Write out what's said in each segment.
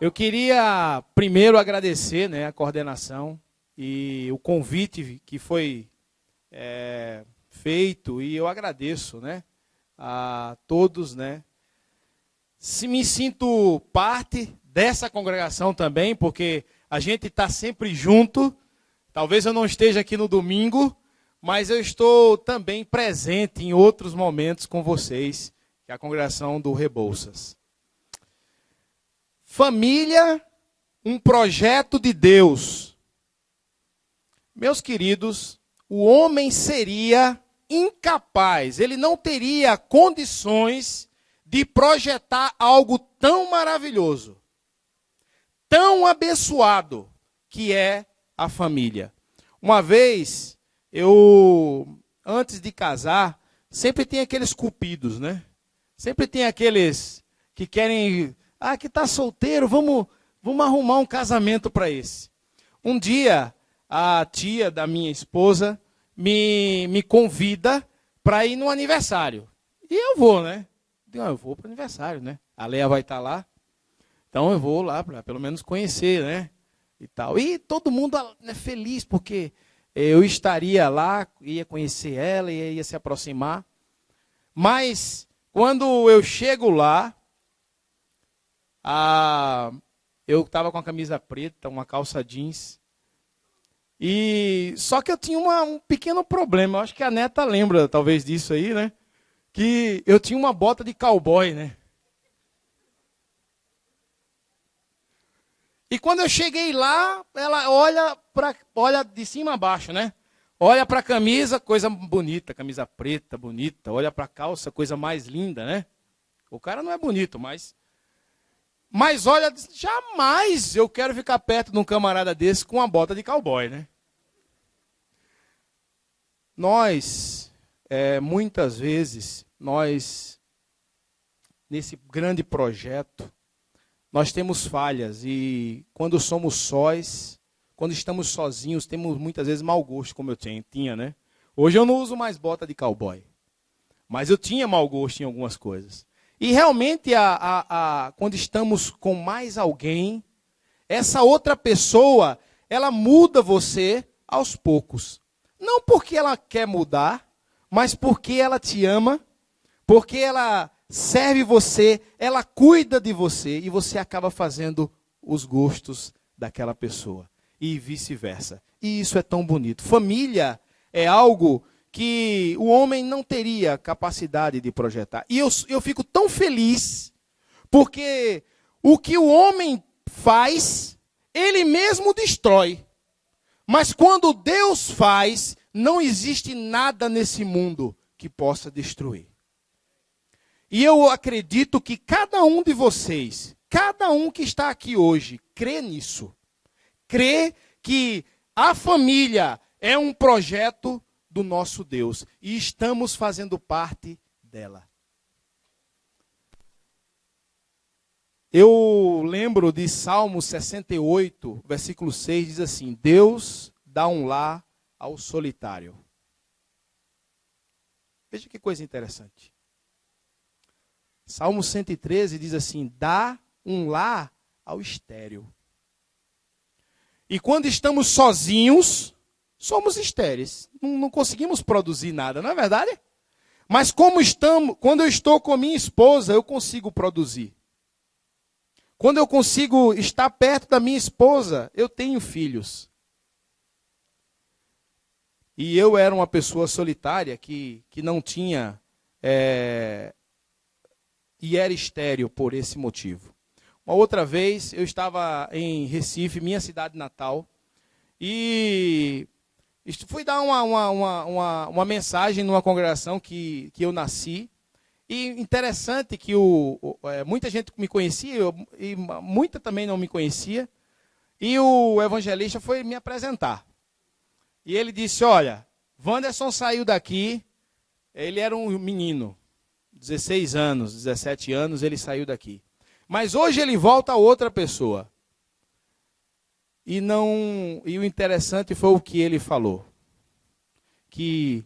Eu queria primeiro agradecer, né, a coordenação e o convite que foi feito, e eu agradeço, né, a todos, né. Me sinto parte dessa congregação também, porque a gente está sempre junto. Talvez eu não esteja aqui no domingo, mas eu estou também presente em outros momentos com vocês, que é a congregação do Rebouças. Família, um projeto de Deus. Meus queridos, o homem seria incapaz, ele não teria condições de projetar algo tão maravilhoso, tão abençoado, que é a família. Uma vez, antes de casar, sempre tem aqueles cupidos, né? Sempre tem aqueles que querem, que está solteiro, vamos arrumar um casamento para esse. Um dia, a tia da minha esposa me convida para ir no aniversário. E eu vou, né? Eu vou para o aniversário, né? A Leia vai estar lá. Então eu vou lá para pelo menos conhecer, né? E tal. E todo mundo é feliz, porque eu estaria lá, ia conhecer ela, ia se aproximar. Mas, quando eu chego lá, eu estava com a camisa preta, uma calça jeans. Só que eu tinha um pequeno problema. Eu acho que a neta lembra, talvez, disso aí, né? Que eu tinha uma bota de cowboy, né? E quando eu cheguei lá, ela olha de cima a baixo, né? Olha para a camisa, coisa bonita, camisa preta, bonita. Olha para a calça, coisa mais linda, né? O cara não é bonito, mas olha, jamais eu quero ficar perto de um camarada desse com uma bota de cowboy, né? Nós, muitas vezes, nesse grande projeto, nós temos falhas, e quando somos sós, quando estamos sozinhos, temos muitas vezes mau gosto, como eu tinha, né? Hoje eu não uso mais bota de cowboy, mas eu tinha mau gosto em algumas coisas. E realmente, quando estamos com mais alguém, essa outra pessoa, ela muda você aos poucos. Não porque ela quer mudar, mas porque ela te ama, porque ela serve você, ela cuida de você, e você acaba fazendo os gostos daquela pessoa. E vice-versa. E isso é tão bonito. Família é algo que o homem não teria capacidade de projetar. E eu fico tão feliz, porque o que o homem faz, ele mesmo destrói. Mas quando Deus faz, não existe nada nesse mundo que possa destruir. E eu acredito que cada um de vocês, cada um que está aqui hoje, crê nisso. Crê que a família é um projeto do nosso Deus, e estamos fazendo parte dela. Eu lembro de Salmo 68, versículo 6, diz assim: Deus dá um lar ao solitário. Veja que coisa interessante. Salmo 113 diz assim: dá um lar ao estéril. E quando estamos sozinhos, somos estéreis. Não conseguimos produzir nada, não é verdade? Mas quando eu estou com minha esposa, eu consigo produzir. Quando eu consigo estar perto da minha esposa, eu tenho filhos. E eu era uma pessoa solitária que não tinha, e era estéril por esse motivo. Uma outra vez, eu estava em Recife, minha cidade natal, e fui dar uma mensagem numa congregação que eu nasci. E interessante que muita gente me conhecia, e muita também não me conhecia. E o evangelista foi me apresentar. E ele disse: olha, Wanderson saiu daqui, ele era um menino, 16 anos, 17 anos, ele saiu daqui. Mas hoje ele volta a outra pessoa. E o interessante foi o que ele falou. Que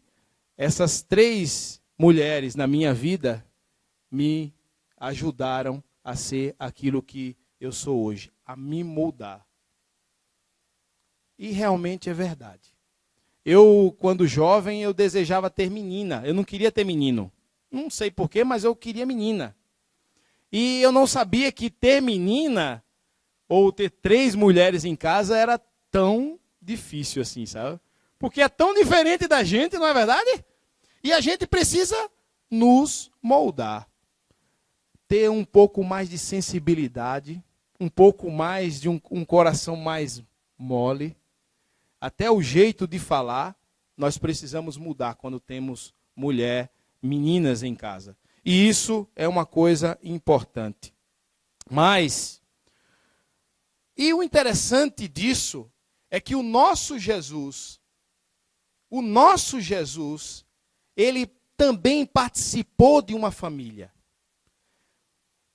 essas 3 mulheres na minha vida me ajudaram a ser aquilo que eu sou hoje, a me moldar. E realmente é verdade. Eu, quando jovem, eu desejava ter menina. Eu não queria ter menino. Não sei porquê, mas eu queria menina. E eu não sabia que ter menina, ou ter 3 mulheres em casa, era tão difícil assim, sabe? Porque é tão diferente da gente, não é verdade? E a gente precisa nos moldar. Ter um pouco mais de sensibilidade, um pouco mais de um coração mais mole. Até o jeito de falar, nós precisamos mudar quando temos mulher, meninas em casa. E isso é uma coisa importante. Mas, e o interessante disso é que o nosso Jesus, ele também participou de uma família.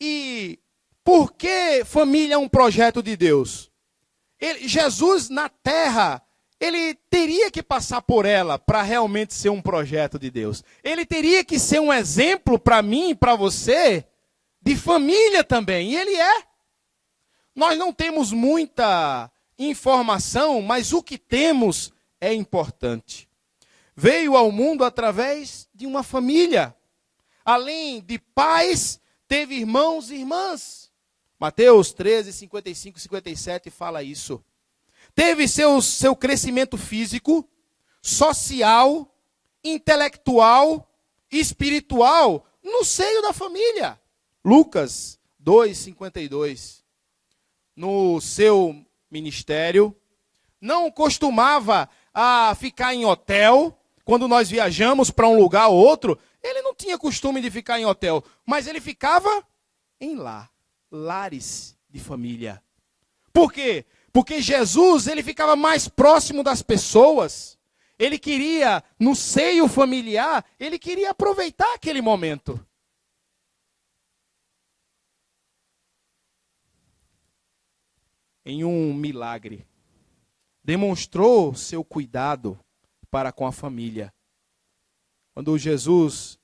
E por que família é um projeto de Deus? Jesus na terra, ele teria que passar por ela para realmente ser um projeto de Deus. Ele teria que ser um exemplo para mim e para você de família também. E ele é. Nós não temos muita informação, mas o que temos é importante. Veio ao mundo através de uma família. Além de pais, teve irmãos e irmãs. Mateus 13, 55 e 57 fala isso. Teve seu crescimento físico, social, intelectual, espiritual, no seio da família. Lucas 2, 52. No seu ministério, não costumava ficar em hotel. Quando nós viajamos para um lugar ou outro, ele não tinha costume de ficar em hotel, mas ele ficava em lares de família. Por quê? Porque Jesus, ele ficava mais próximo das pessoas. Ele queria, no seio familiar, ele queria aproveitar aquele momento. Em um milagre, demonstrou seu cuidado para com a família. Quando Jesus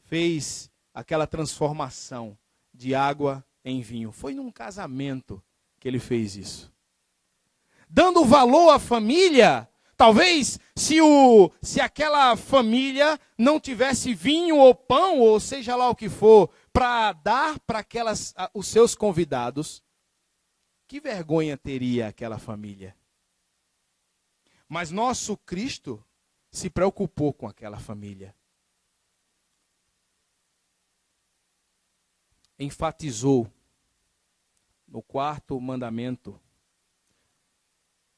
fez aquela transformação de água em vinho, foi num casamento que ele fez isso. Dando valor à família, talvez se aquela família não tivesse vinho ou pão, ou seja lá o que for, para dar para os seus convidados, que vergonha teria aquela família? Mas nosso Cristo se preocupou com aquela família. Enfatizou no 4º mandamento,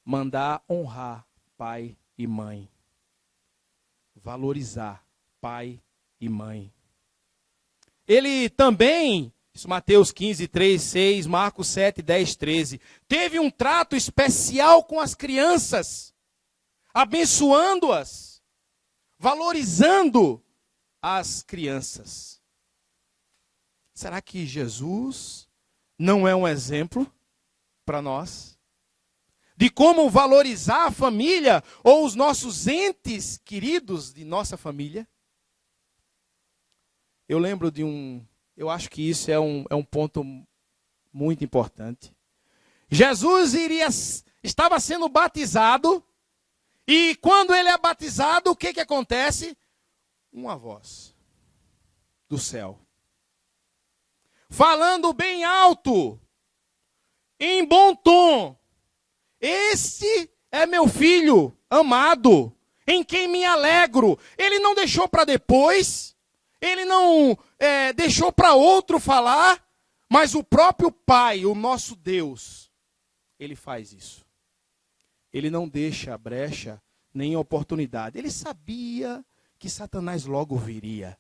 mandar honrar pai e mãe. Valorizar pai e mãe. Ele também, isso Mateus 15, 3, 6, Marcos 7, 10, 13, teve um trato especial com as crianças, abençoando-as, valorizando as crianças. Será que Jesus não é um exemplo para nós? De como valorizar a família ou os nossos entes queridos de nossa família? Eu lembro eu acho que isso é um ponto muito importante. Jesus estava sendo batizado, e quando ele é batizado, o que acontece? Uma voz do céu, falando bem alto, em bom tom: esse é meu filho amado, em quem me alegro. Ele não deixou para depois, ele não deixou para outro falar, mas o próprio Pai, o nosso Deus, ele faz isso. Ele não deixa brecha nem oportunidade. Ele sabia que Satanás logo viria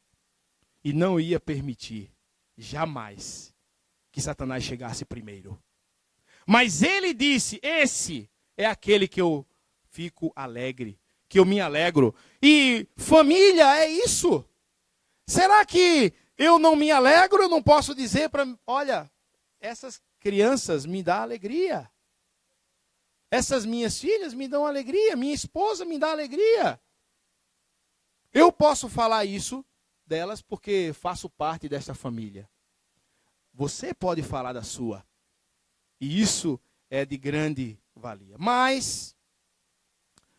e não ia permitir jamais que Satanás chegasse primeiro. Mas ele disse: esse é aquele que eu fico alegre, que eu me alegro. E família é isso. Será que Eu não me alegro, eu não posso dizer para, olha, essas crianças me dão alegria. Essas minhas filhas me dão alegria, minha esposa me dá alegria. Eu posso falar isso delas porque faço parte dessa família. Você pode falar da sua. E isso é de grande valia. Mas,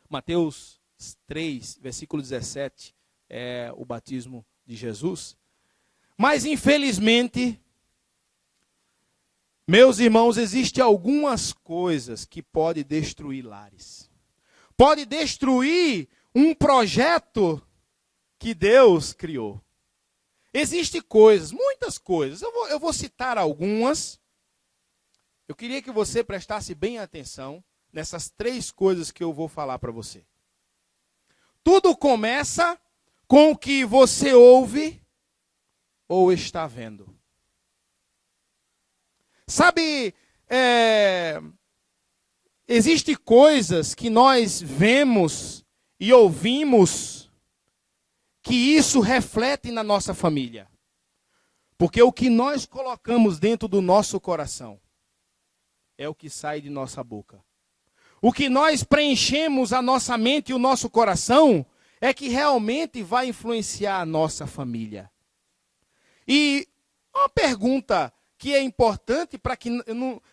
Mateus 3, versículo 17, é o batismo de Jesus. Mas, infelizmente, meus irmãos, existem algumas coisas que podem destruir lares. Pode destruir um projeto que Deus criou. Existem coisas, muitas coisas. Eu vou citar algumas. Eu queria que você prestasse bem atenção nessas 3 coisas que eu vou falar para você. Tudo começa com o que você ouve ou está vendo. Sabe, existem coisas que nós vemos e ouvimos que isso reflete na nossa família. Porque o que nós colocamos dentro do nosso coração é o que sai de nossa boca. O que nós preenchemos a nossa mente e o nosso coração é que realmente vai influenciar a nossa família. E uma pergunta que é importante para que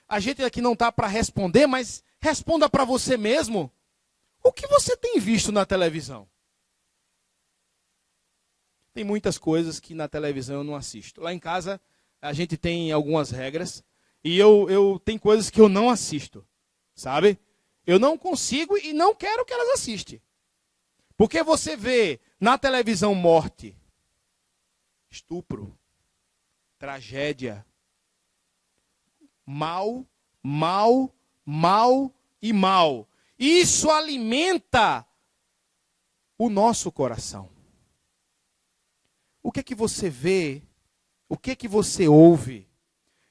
a gente aqui não está para responder, mas responda para você mesmo. O que você tem visto na televisão? Tem muitas coisas que na televisão eu não assisto. Lá em casa a gente tem algumas regras e eu tenho coisas que eu não assisto, sabe? Eu não consigo e não quero que elas assistam. Porque você vê na televisão morte, estupro, tragédia, mal, mal, mal e mal. Isso alimenta o nosso coração. O que é que você vê? O que é que você ouve?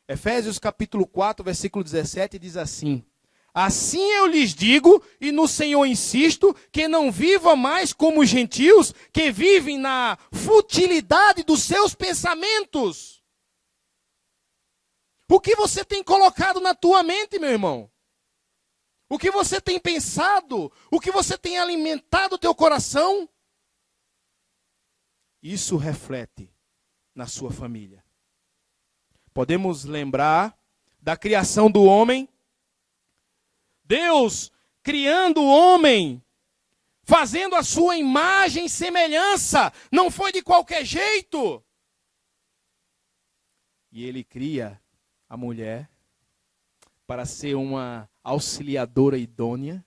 Efésios capítulo 4, versículo 17 diz assim: assim eu lhes digo, e no Senhor insisto, que não viva mais como os gentios, que vivem na futilidade dos seus pensamentos. O que você tem colocado na tua mente, meu irmão? O que você tem pensado? O que você tem alimentado o teu coração? Isso reflete na sua família. Podemos lembrar da criação do homem. Deus criando o homem, fazendo a sua imagem e semelhança. Não foi de qualquer jeito. E ele cria a mulher para ser uma auxiliadora idônea.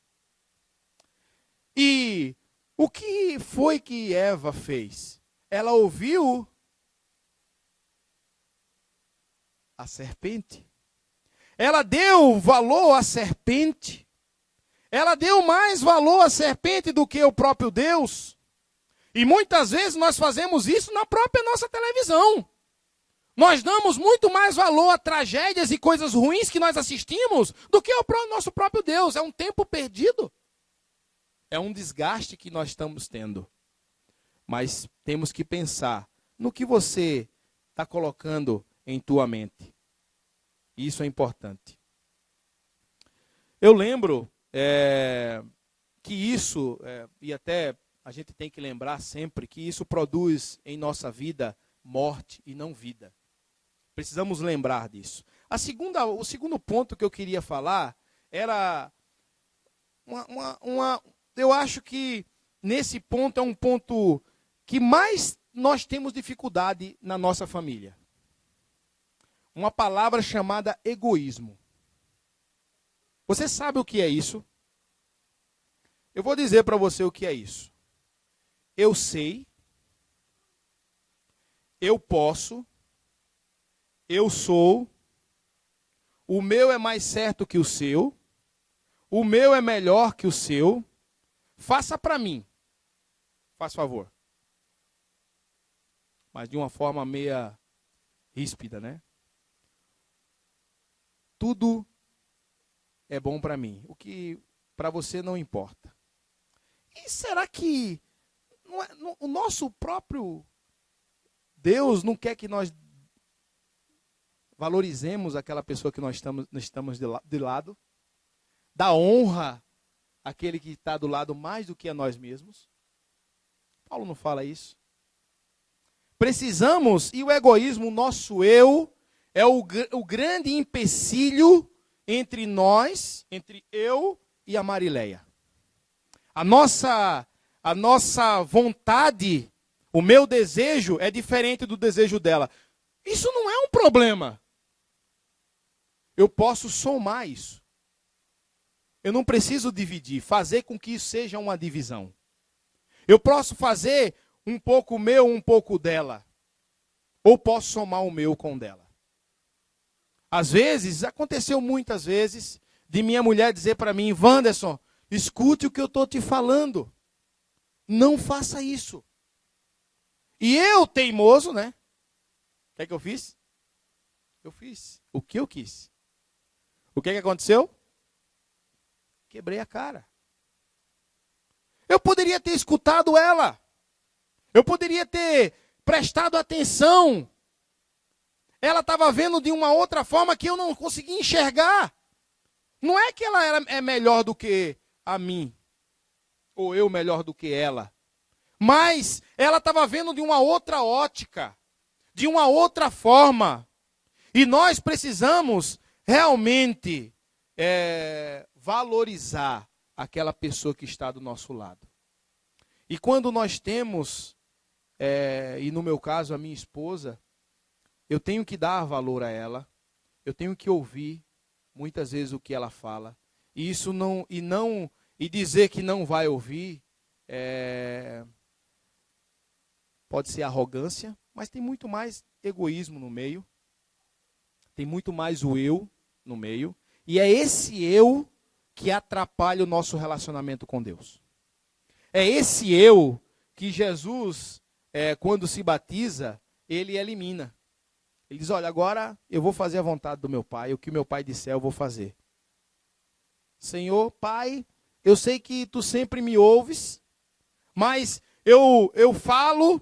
E o que foi que Eva fez? Ela ouviu a serpente. Ela deu valor à serpente. Ela deu mais valor à serpente do que o próprio Deus. E muitas vezes nós fazemos isso na própria nossa televisão. Nós damos muito mais valor a tragédias e coisas ruins que nós assistimos do que ao nosso próprio Deus. É um tempo perdido. É um desgaste que nós estamos tendo. Mas temos que pensar no que você está colocando em tua mente. Isso é importante. Eu lembro que isso, e até a gente tem que lembrar sempre, que isso produz em nossa vida morte e não vida. Precisamos lembrar disso. O segundo ponto que eu queria falar era eu acho que nesse ponto é um ponto que mais nós temos dificuldade na nossa família. Uma palavra chamada egoísmo. Você sabe o que é isso? Eu vou dizer para você o que é isso. Eu sei, eu posso, eu sou, o meu é mais certo que o seu, o meu é melhor que o seu, faça para mim, faz favor. Mas de uma forma meia ríspida, né? Tudo é bom para mim, o que para você não importa. E será que o nosso próprio Deus não quer que nós valorizemos aquela pessoa que nós estamos de lado, dá honra àquele que está do lado mais do que a nós mesmos. Paulo não fala isso. Precisamos, e o egoísmo, o nosso eu, é o grande empecilho entre nós, entre eu e a Marileia. A nossa vontade, o meu desejo é diferente do desejo dela. Isso não é um problema. Eu posso somar isso. Eu não preciso dividir, fazer com que isso seja uma divisão. Eu posso fazer um pouco meu, um pouco dela. Ou posso somar o meu com o dela. Às vezes, aconteceu muitas vezes, de minha mulher dizer para mim, Wanderson, escute o que eu estou te falando. Não faça isso. E eu, teimoso, né? O que é que eu fiz? Eu fiz o que eu quis. O que é que aconteceu? Quebrei a cara. Eu poderia ter escutado ela. Eu poderia ter prestado atenção. Ela estava vendo de uma outra forma que eu não conseguia enxergar. Não é que ela é melhor do que a mim. Ou eu melhor do que ela. Mas ela estava vendo de uma outra ótica. De uma outra forma. E nós precisamos realmente valorizar aquela pessoa que está do nosso lado. E quando nós temos, e no meu caso a minha esposa, eu tenho que dar valor a ela, eu tenho que ouvir muitas vezes o que ela fala, e isso e dizer que não vai ouvir, pode ser arrogância, mas tem muito mais egoísmo no meio, tem muito mais o eu no meio, e é esse eu que atrapalha o nosso relacionamento com Deus. É esse eu que Jesus, quando se batiza, ele elimina. Ele diz, olha, agora eu vou fazer a vontade do meu Pai, o que meu Pai disser eu vou fazer. Senhor, Pai, eu sei que tu sempre me ouves, mas eu falo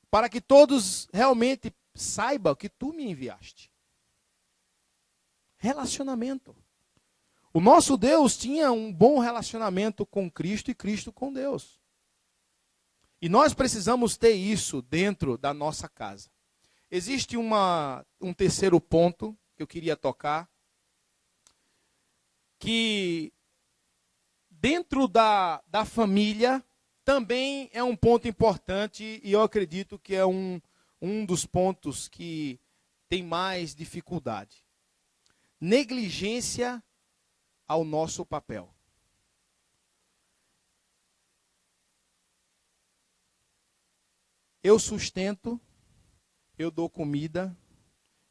para que todos realmente saibam que tu me enviaste. Relacionamento. O nosso Deus tinha um bom relacionamento com Cristo e Cristo com Deus. E nós precisamos ter isso dentro da nossa casa. Existe um terceiro ponto que eu queria tocar, que dentro da família também é um ponto importante e eu acredito que é um dos pontos que tem mais dificuldade. Negligência ao nosso papel. Eu sustento, eu dou comida,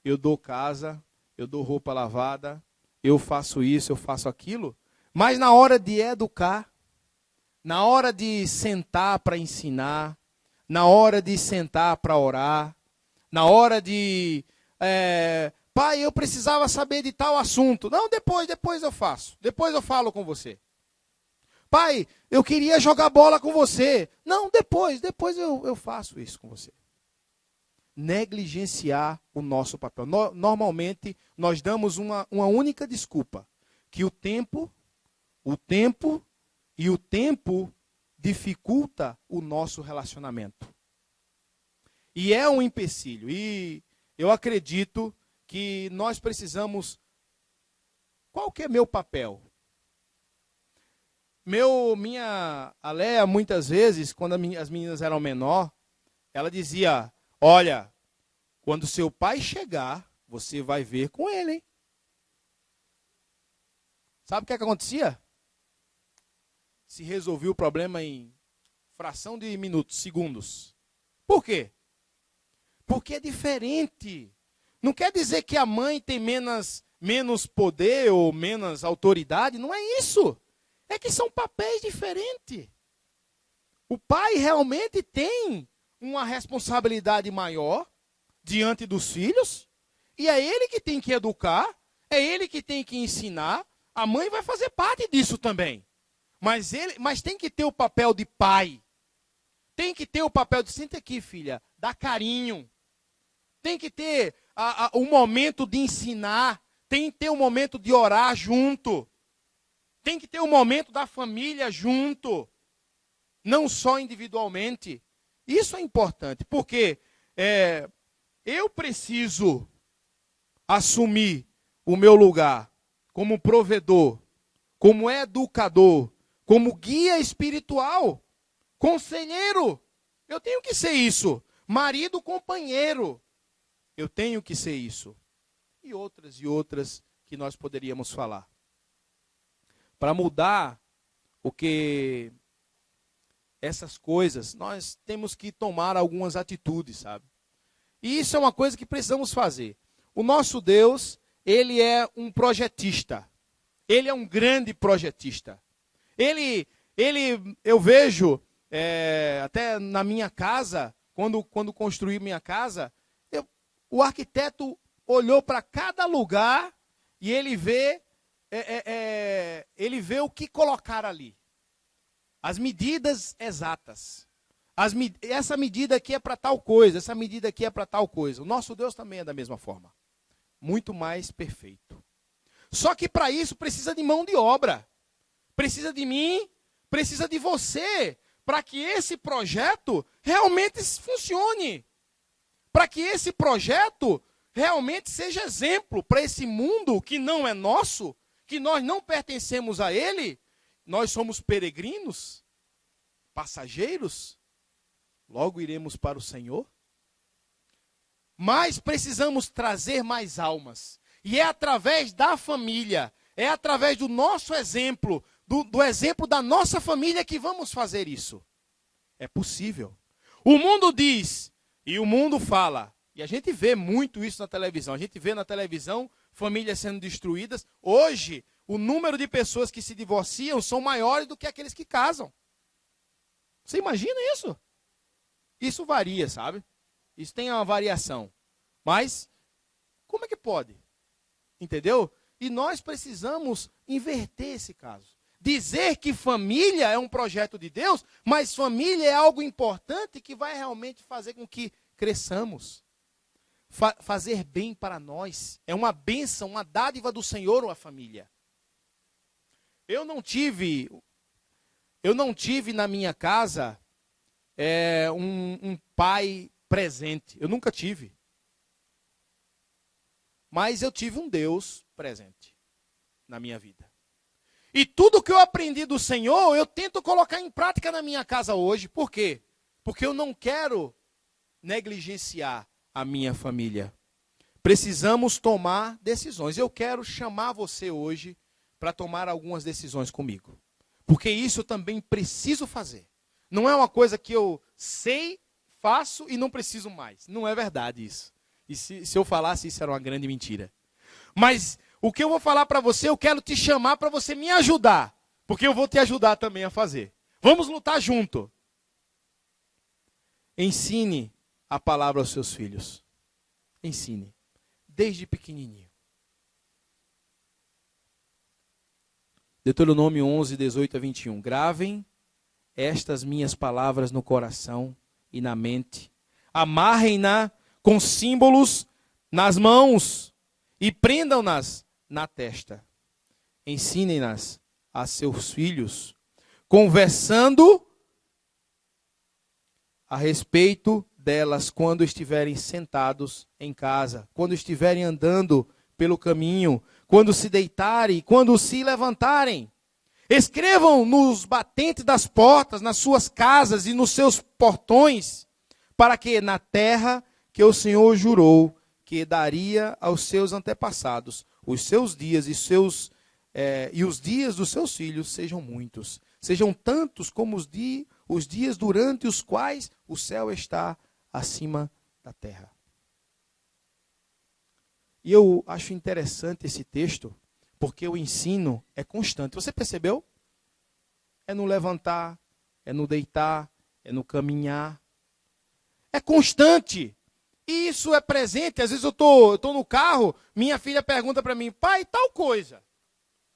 eu dou casa, eu dou roupa lavada, eu faço isso, eu faço aquilo, mas na hora de educar, na hora de sentar para ensinar, na hora de sentar para orar, na hora de... pai, eu precisava saber de tal assunto. Não, depois eu faço. Depois eu falo com você. Pai, eu queria jogar bola com você. Não, depois eu faço isso com você. Negligenciar o nosso papel. Normalmente, nós damos uma única desculpa. Que o tempo dificulta o nosso relacionamento. E é um empecilho. E eu acredito que nós precisamos... Qual que é meu papel? A Léa, muitas vezes, quando as meninas eram menor, ela dizia, olha, quando seu pai chegar, você vai ver com ele, hein? Sabe o que acontecia? Se resolvia o problema em fração de minutos, segundos. Por quê? Porque é diferente. Não quer dizer que a mãe tem menos poder ou menos autoridade, não é isso. É que são papéis diferentes. O pai realmente tem uma responsabilidade maior diante dos filhos, e é ele que tem que educar, é ele que tem que ensinar, a mãe vai fazer parte disso também. Mas tem que ter o papel de pai. tem que ter o papel de, senta aqui, filha, dá carinho. Tem que ter o momento de ensinar, tem que ter o momento de orar junto. Tem que ter o momento da família junto, não só individualmente. Isso é importante, porque eu preciso assumir o meu lugar como provedor, como educador, como guia espiritual, conselheiro. Eu tenho que ser isso. Marido, companheiro. Eu tenho que ser isso. E outras que nós poderíamos falar. Para mudar essas coisas, nós temos que tomar algumas atitudes, sabe? E isso é uma coisa que precisamos fazer. O nosso Deus, ele é um projetista. Ele é um grande projetista. Eu vejo, até na minha casa, quando construí minha casa, o arquiteto olhou para cada lugar e ele vê o que colocar ali. As medidas exatas. Essa medida aqui é para tal coisa, essa medida aqui é para tal coisa. O nosso Deus também é da mesma forma. Muito mais perfeito. Só que para isso precisa de mão de obra. Precisa de mim, precisa de você, para que esse projeto realmente funcione. Para que esse projeto realmente seja exemplo para esse mundo que não é nosso, que nós não pertencemos a ele, nós somos peregrinos, passageiros, logo iremos para o Senhor. Mas precisamos trazer mais almas. E é através da família, é através do nosso exemplo, do exemplo da nossa família que vamos fazer isso. É possível. O mundo diz, e o mundo fala, e a gente vê muito isso na televisão. A gente vê na televisão famílias sendo destruídas. Hoje, o número de pessoas que se divorciam são maiores do que aqueles que casam. Você imagina isso? Isso varia, sabe? Isso tem uma variação. Mas, como é que pode? Entendeu? E nós precisamos inverter esse caso. Dizer que família é um projeto de Deus, mas família é algo importante que vai realmente fazer com que cresçamos. Fazer bem para nós. É uma bênção, uma dádiva do Senhor a família. Eu não tive na minha casa um pai presente. Eu nunca tive. Mas eu tive um Deus presente na minha vida. E tudo que eu aprendi do Senhor, eu tento colocar em prática na minha casa hoje. Por quê? Porque eu não quero negligenciar a minha família. Precisamos tomar decisões. Eu quero chamar você hoje para tomar algumas decisões comigo. Porque isso eu também preciso fazer. Não é uma coisa que eu sei, faço e não preciso mais. Não é verdade isso. E se eu falasse isso era uma grande mentira. Mas o que eu vou falar para você, eu quero te chamar para você me ajudar. Porque eu vou te ajudar também a fazer. Vamos lutar junto. Ensine a palavra aos seus filhos. Ensine. Desde pequenininho. Deuteronômio 11, 18 a 21. Gravem estas minhas palavras no coração e na mente. Amarrem-na com símbolos nas mãos e prendam-nas na testa. Ensinem-nas a seus filhos, conversando a respeito delas quando estiverem sentados em casa, quando estiverem andando pelo caminho, quando se deitarem, quando se levantarem. Escrevam nos batentes das portas, nas suas casas e nos seus portões, para que na terra que o Senhor jurou que daria aos seus antepassados, os seus dias e os dias dos seus filhos sejam muitos, sejam tantos como os dias durante os quais o céu está acima da terra. E eu acho interessante esse texto, porque o ensino é constante. Você percebeu? É no levantar, é no deitar, é no caminhar. É constante. E isso é presente. Às vezes eu tô no carro, minha filha pergunta para mim, pai, tal coisa.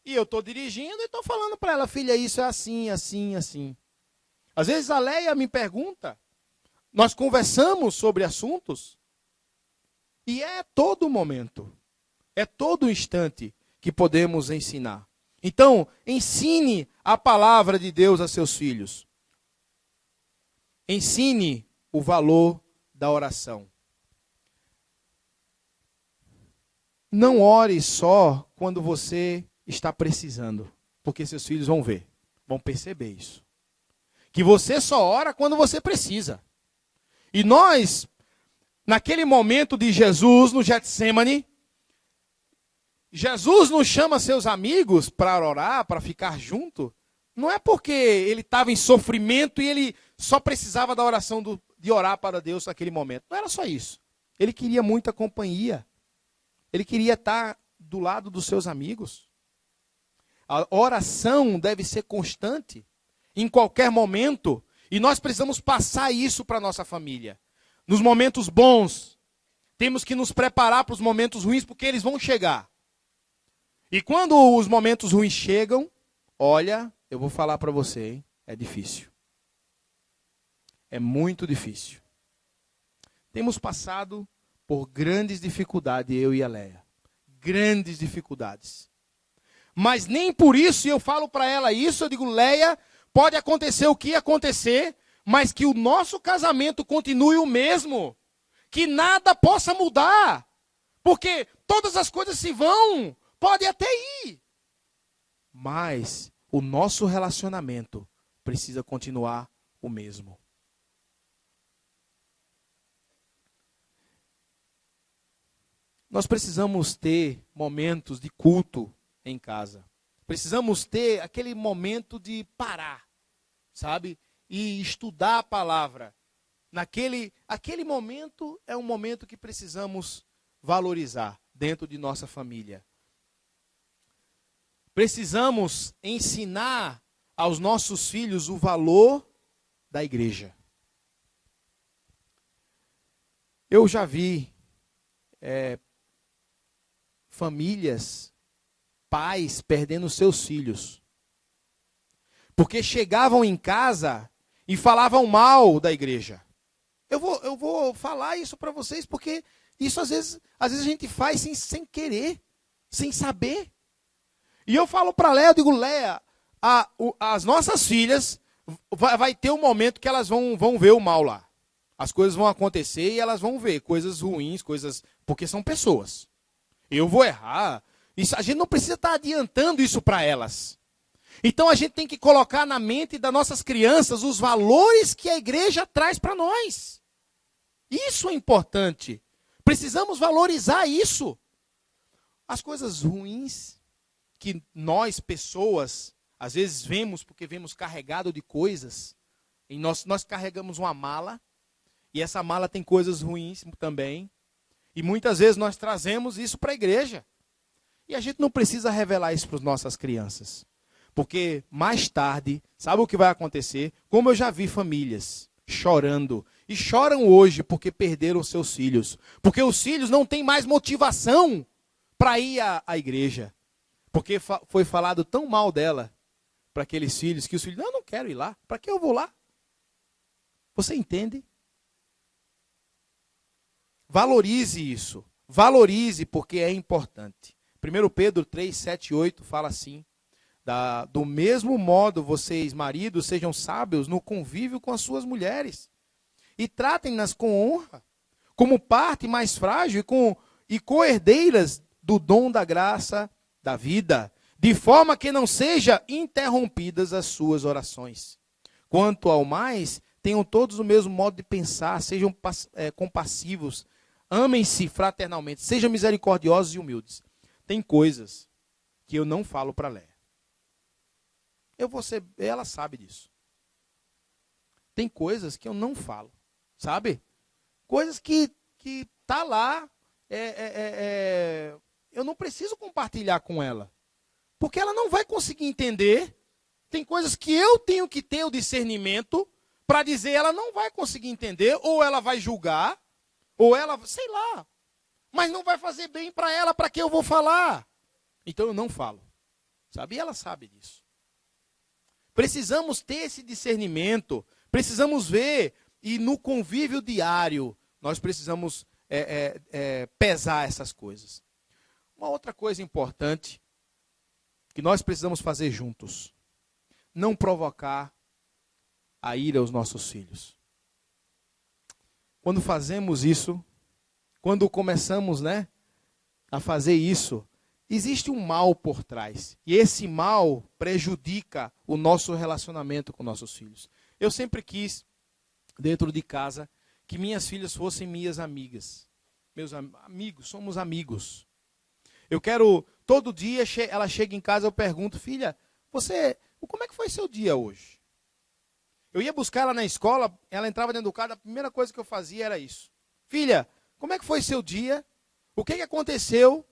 E eu estou dirigindo e estou falando para ela, filha, isso é assim, assim, assim. Às vezes a Leia me pergunta, nós conversamos sobre assuntos, e é todo momento, é todo instante que podemos ensinar. Então, ensine a palavra de Deus a seus filhos. Ensine o valor da oração. Não ore só quando você está precisando, porque seus filhos vão ver, vão perceber isso. Que você só ora quando você precisa. E nós, naquele momento de Jesus no Getsêmani, Jesus não chama seus amigos para orar, para ficar junto. Não é porque ele estava em sofrimento e ele só precisava da oração de orar para Deus naquele momento. Não era só isso. Ele queria muita companhia. Ele queria estar do lado dos seus amigos. A oração deve ser constante, em qualquer momento. E nós precisamos passar isso para a nossa família. Nos momentos bons, temos que nos preparar para os momentos ruins, porque eles vão chegar. E quando os momentos ruins chegam, olha, eu vou falar para você, hein? É difícil. É muito difícil. Temos passado por grandes dificuldades, eu e a Leia. Grandes dificuldades. Mas nem por isso, e eu falo para ela isso, eu digo, Leia, pode acontecer o que acontecer, mas que o nosso casamento continue o mesmo. Que nada possa mudar. Porque todas as coisas se vão. Pode até ir. Mas o nosso relacionamento precisa continuar o mesmo. Nós precisamos ter momentos de culto em casa. Precisamos ter aquele momento de parar, sabe? E estudar a palavra. Aquele momento é um momento que precisamos valorizar dentro de nossa família. Precisamos ensinar aos nossos filhos o valor da igreja. Eu já vi famílias, pais perdendo seus filhos. Porque chegavam em casa e falavam mal da igreja. Eu vou falar isso para vocês, porque isso às vezes a gente faz sem querer, sem saber. E eu falo para Léa, eu digo, Léa, as nossas filhas, vai ter um momento que elas vão ver o mal lá. As coisas vão acontecer e elas vão ver coisas ruins, porque são pessoas. Eu vou errar. Isso, a gente não precisa estar adiantando isso para elas. Então a gente tem que colocar na mente das nossas crianças os valores que a igreja traz para nós. Isso é importante. Precisamos valorizar isso. As coisas ruins que nós, pessoas, às vezes vemos, porque vemos carregado de coisas. E nós carregamos uma mala, e essa mala tem coisas ruins também. E muitas vezes nós trazemos isso para a igreja. E a gente não precisa revelar isso para as nossas crianças. Porque mais tarde, sabe o que vai acontecer? Como eu já vi famílias chorando. E choram hoje porque perderam seus filhos. Porque os filhos não têm mais motivação para ir à igreja. Porque foi falado tão mal dela para aqueles filhos, que os filhos, não quero ir lá. Para que eu vou lá? Você entende? Valorize isso. Valorize porque é importante. 1 Pedro 3, 7 e 8 fala assim. Do mesmo modo, vocês, maridos, sejam sábios no convívio com as suas mulheres. E tratem-nas com honra, como parte mais frágil e co-herdeiras do dom da graça da vida, de forma que não sejam interrompidas as suas orações. Quanto ao mais, tenham todos o mesmo modo de pensar, sejam compassivos, amem-se fraternalmente, sejam misericordiosos e humildes. Tem coisas que eu não falo para Léa. Ela sabe disso. Tem coisas que eu não falo, sabe? Coisas que tá lá, eu não preciso compartilhar com ela. Porque ela não vai conseguir entender. Tem coisas que eu tenho que ter o discernimento para dizer, ela não vai conseguir entender, ou ela vai julgar, ou ela, sei lá. Mas não vai fazer bem para ela, para que eu vou falar? Então eu não falo. Sabe? E ela sabe disso. Precisamos ter esse discernimento, precisamos ver, e no convívio diário, nós precisamos pesar essas coisas. Uma outra coisa importante, que nós precisamos fazer juntos, não provocar a ira aos nossos filhos. Quando fazemos isso, quando começamos, a fazer isso, existe um mal por trás. E esse mal prejudica o nosso relacionamento com nossos filhos. Eu sempre quis, dentro de casa, que minhas filhas fossem minhas amigas. Meus amigos, somos amigos. Eu quero, todo dia, ela chega em casa, eu pergunto, filha, como é que foi seu dia hoje? Eu ia buscar ela na escola, ela entrava dentro do carro, a primeira coisa que eu fazia era isso. Filha, como é que foi seu dia? O que aconteceu?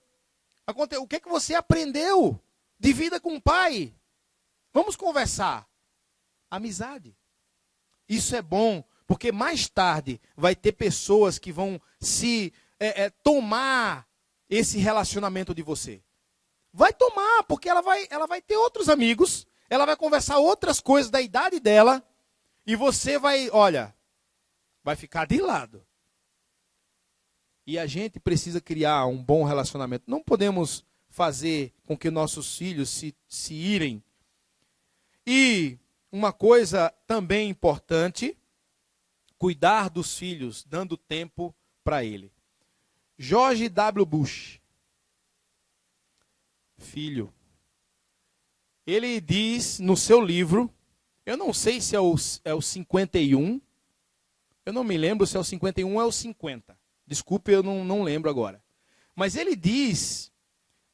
O que você aprendeu de vida com o pai? Vamos conversar. Amizade. Isso é bom, porque mais tarde vai ter pessoas que vão se tomar esse relacionamento de você. Vai tomar, porque ela vai ter outros amigos, ela vai conversar outras coisas da idade dela, e você vai ficar de lado. E a gente precisa criar um bom relacionamento. Não podemos fazer com que nossos filhos se irem. E uma coisa também importante, cuidar dos filhos, dando tempo para ele. George W. Bush, filho, ele diz no seu livro, eu não sei se é o 51, eu não me lembro se é o 51 ou é o 50. Desculpe, eu não lembro agora. Mas ele diz,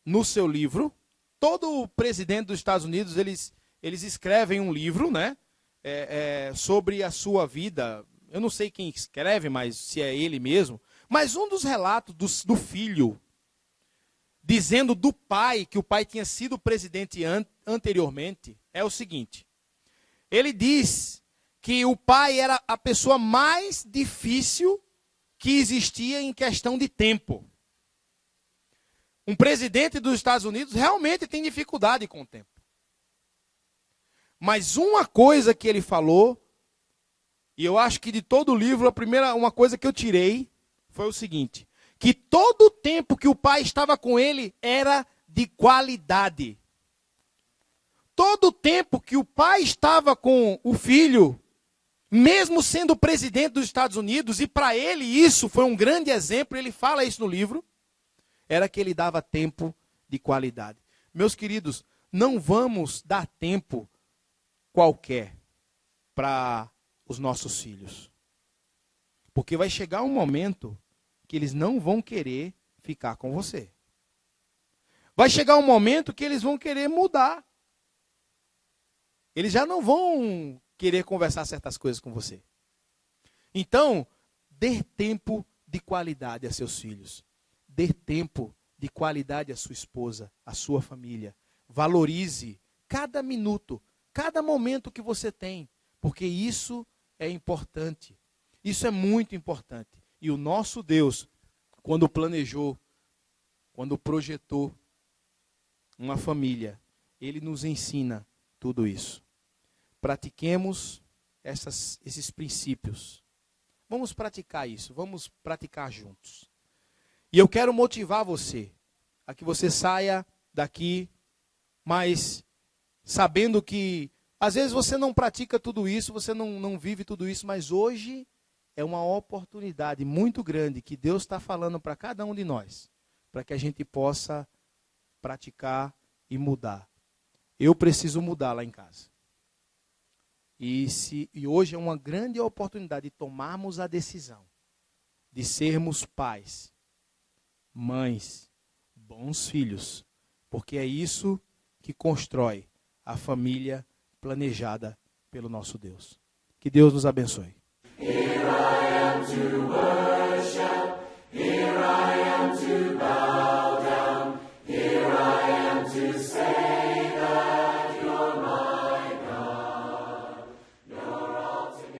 no seu livro, todo presidente dos Estados Unidos, eles escrevem um livro, sobre a sua vida. Eu não sei quem escreve, mas se é ele mesmo. Mas um dos relatos do filho, dizendo do pai, que o pai tinha sido presidente anteriormente, é o seguinte. Ele diz que o pai era a pessoa mais difícil que existia em questão de tempo. Um presidente dos Estados Unidos realmente tem dificuldade com o tempo. Mas uma coisa que ele falou, e eu acho que de todo o livro, uma coisa que eu tirei foi o seguinte, que todo o tempo que o pai estava com ele era de qualidade. Todo o tempo que o pai estava com o filho, mesmo sendo presidente dos Estados Unidos, e para ele isso foi um grande exemplo, ele fala isso no livro, era que ele dava tempo de qualidade. Meus queridos, não vamos dar tempo qualquer para os nossos filhos. Porque vai chegar um momento que eles não vão querer ficar com você. Vai chegar um momento que eles vão querer mudar. Eles já não vão querer conversar certas coisas com você. Então, dê tempo de qualidade a seus filhos. Dê tempo de qualidade à sua esposa, à sua família. Valorize cada minuto, cada momento que você tem, porque isso é importante. Isso é muito importante. E o nosso Deus, quando planejou, quando projetou uma família, Ele nos ensina tudo isso. Pratiquemos esses princípios. Vamos praticar isso, vamos praticar juntos. E eu quero motivar você a que você saia daqui, mas sabendo que às vezes você não pratica tudo isso, você não vive tudo isso, mas hoje é uma oportunidade muito grande que Deus está falando para cada um de nós, para que a gente possa praticar e mudar. Eu preciso mudar lá em casa. E hoje é uma grande oportunidade de tomarmos a decisão de sermos pais, mães, bons filhos, porque é isso que constrói a família planejada pelo nosso Deus. Que Deus nos abençoe. Here I am to work.